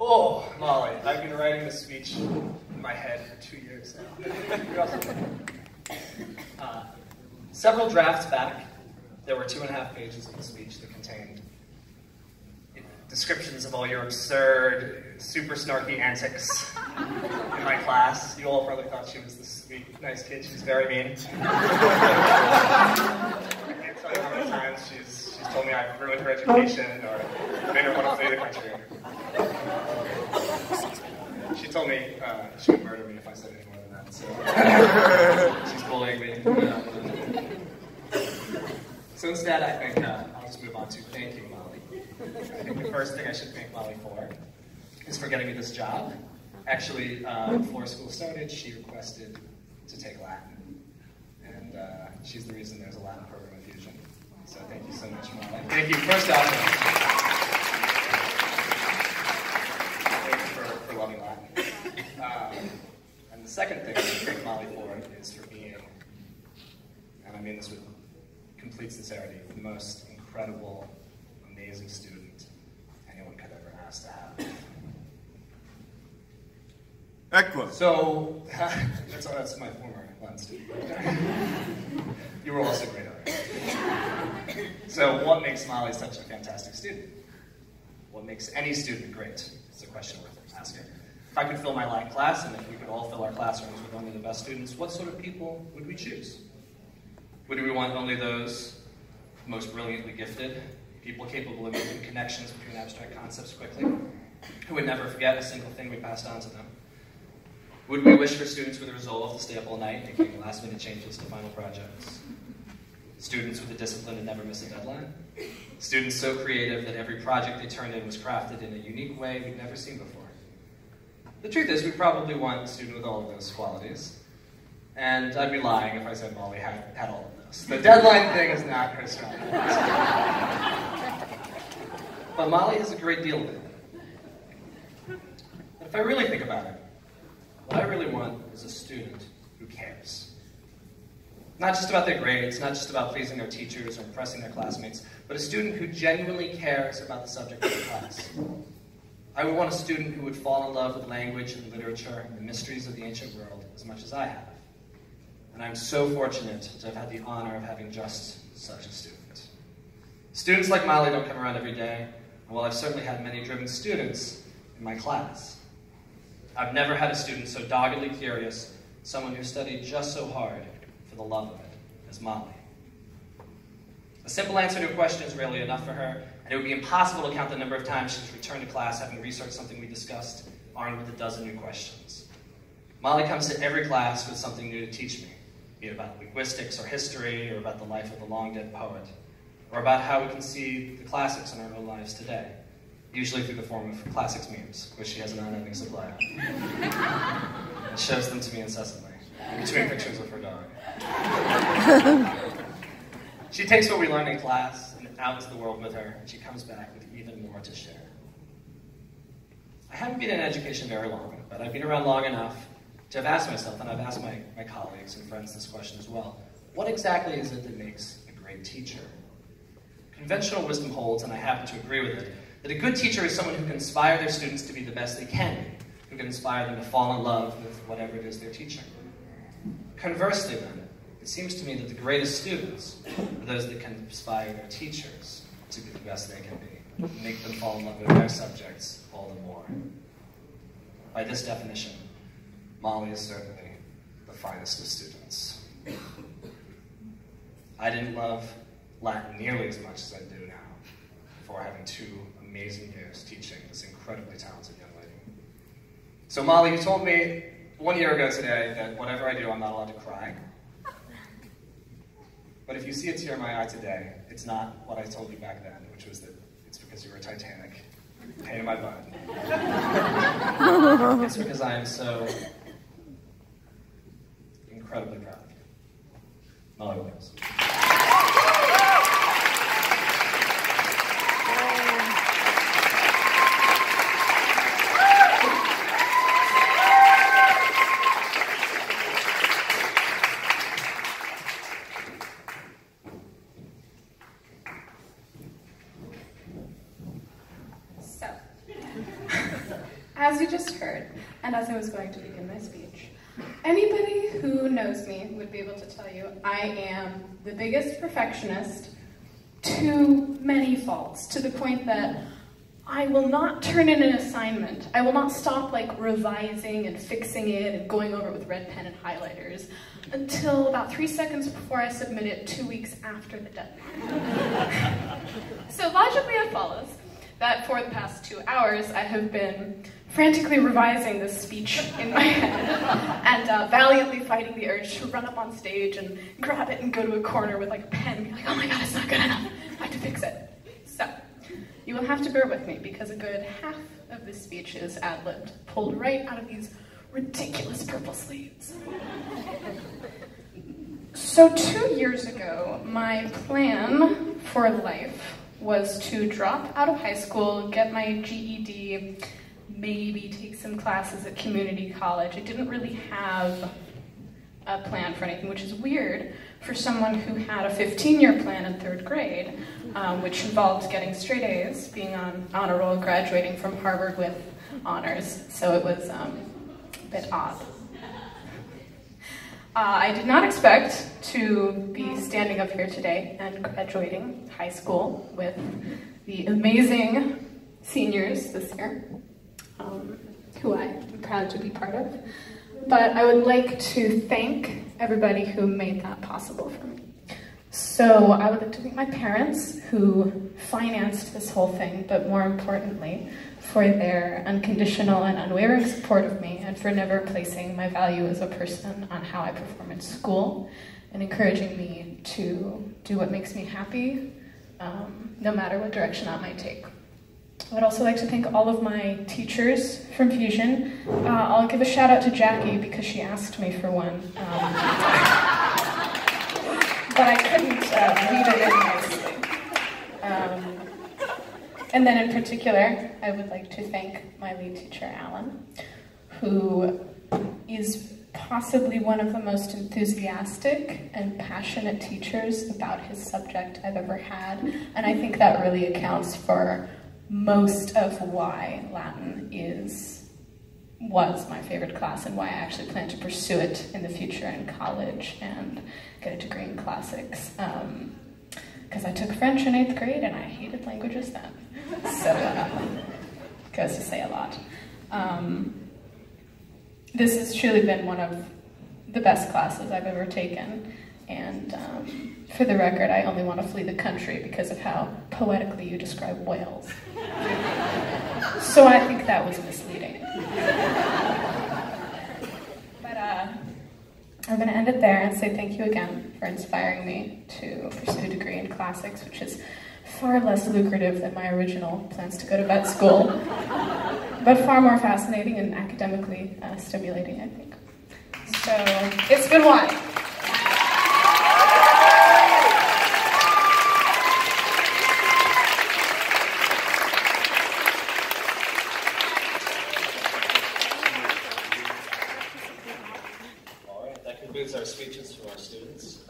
Oh, Molly, I've been writing this speech in my head for 2 years now. Several drafts back, there were 2.5 pages of the speech that contained descriptions of all your absurd, super snarky antics in my class. You all probably thought she was this sweet, nice kid. She's very mean. I can't tell you how many times she's told me I've ruined her education or made her want to flee the country. She told me she would murder me if I said any more than that, so she's bullying me. So instead, I think I'll just move on to thank you, Molly. I think the first thing I should thank Molly for is for getting me this job. Actually, before school started, she requested to take Latin. And she's the reason there's a Latin program at Fusion. So thank you so much, Molly. Thank you, first off, thank you for loving Latin. And the second thing I thank Molly for is for being, and I mean this with complete sincerity, the most incredible, amazing student anyone could ever ask to have. Excellent. So, that's my former Latin student. You were also great at it. So what makes Molly such a fantastic student? What makes any student great? It's a question worth asking. If I could fill my Latin class, and if we could all fill our classrooms with only the best students, what sort of people would we choose? Would we want only those most brilliantly gifted, people capable of making connections between abstract concepts quickly, who would never forget a single thing we passed on to them? Would we wish for students with a resolve to stay up all night making last-minute changes to final projects? Students with the discipline to never miss a deadline? Students so creative that every project they turned in was crafted in a unique way we'd never seen before? The truth is, we'd probably want a student with all of those qualities. And I'd be lying if I said Molly had all of those. The deadline thing is not her strong point. But Molly has a great deal of it. But if I really think about it, what I really want is a student who cares. Not just about their grades, not just about pleasing their teachers or impressing their classmates, but a student who genuinely cares about the subject of the class. I would want a student who would fall in love with language and literature and the mysteries of the ancient world as much as I have. And I'm so fortunate to have had the honor of having just such a student. Students like Molly don't come around every day, and while I've certainly had many driven students in my class, I've never had a student so doggedly curious, someone who studied just so hard for the love of it, as Molly. A simple answer to a question is rarely enough for her, and it would be impossible to count the number of times she's returned to class having researched something we discussed, armed with a dozen new questions. Molly comes to every class with something new to teach me, be it about linguistics or history, or about the life of the long-dead poet, or about how we can see the classics in our own lives today, usually through the form of classics memes, which she has an unending supply of. And shows them to me incessantly, in between pictures of her dog. She takes what we learned in class and out into the world with her, and she comes back with even more to share. I haven't been in education very long, but I've been around long enough to have asked myself, and I've asked my colleagues and friends this question as well, what exactly is it that makes a great teacher? Conventional wisdom holds, and I happen to agree with it, that a good teacher is someone who can inspire their students to be the best they can be, who can inspire them to fall in love with whatever it is they're teaching. Conversely then, it seems to me that the greatest students are those that can inspire their teachers to be the best they can be, make them fall in love with their subjects all the more. By this definition, Molly is certainly the finest of students. I didn't love Latin nearly as much as I do now, before having 2 amazing years teaching this incredibly talented young lady. So Molly, you told me 1 year ago today that whatever I do, I'm not allowed to cry. But if you see a tear in my eye today, it's not what I told you back then, which was that it's because you were Titanic, pain in my butt. It's because I am so incredibly proud of you. Molly Williams. as you just heard, and as I was going to begin my speech, anybody who knows me would be able to tell you I am the biggest perfectionist to many faults, to the point that I will not turn in an assignment. I will not stop like revising and fixing it and going over it with red pen and highlighters until about 3 seconds before I submit it 2 weeks after the deadline. So logically it follows that for the past 2 hours I have been frantically revising this speech in my head and valiantly fighting the urge to run up on stage and grab it and go to a corner with like a pen and be like, oh my god, it's not good enough, I have to fix it. So, you will have to bear with me because a good half of this speech is ad-libbed, pulled right out of these ridiculous purple sleeves. So 2 years ago, my plan for life was to drop out of high school, get my GED, maybe take some classes at community college. I didn't really have a plan for anything, which is weird for someone who had a 15-year plan in 3rd grade, which involved getting straight A's, being on honor roll, graduating from Harvard with honors, so it was a bit odd. I did not expect to be standing up here today and graduating high school with the amazing seniors this year, who I am proud to be part of. But I would like to thank everybody who made that possible for me. So I would like to thank my parents who financed this whole thing, but more importantly, for their unconditional and unwavering support of me and for never placing my value as a person on how I perform in school and encouraging me to do what makes me happy, no matter what direction that might take. I would also like to thank all of my teachers from Fusion. I'll give a shout out to Jackie because she asked me for one. But I couldn't read it in nicely. And then in particular, I would like to thank my lead teacher, Alan, who is possibly one of the most enthusiastic and passionate teachers about his subject I've ever had. And I think that really accounts for most of why Latin was my favorite class and why I actually plan to pursue it in the future in college and get a degree in classics. Because I took French in 8th grade and I hated languages then. So, goes to say a lot. This has truly been one of the best classes I've ever taken. And for the record, I only want to flee the country because of how poetically you describe whales. So I think that was misleading. But I'm going to end it there and say thank you again for inspiring me to pursue a degree in classics, which is far less lucrative than my original plans to go to vet school, but far more fascinating and academically stimulating, I think. So it's been wild. All right, that concludes our speeches from our students.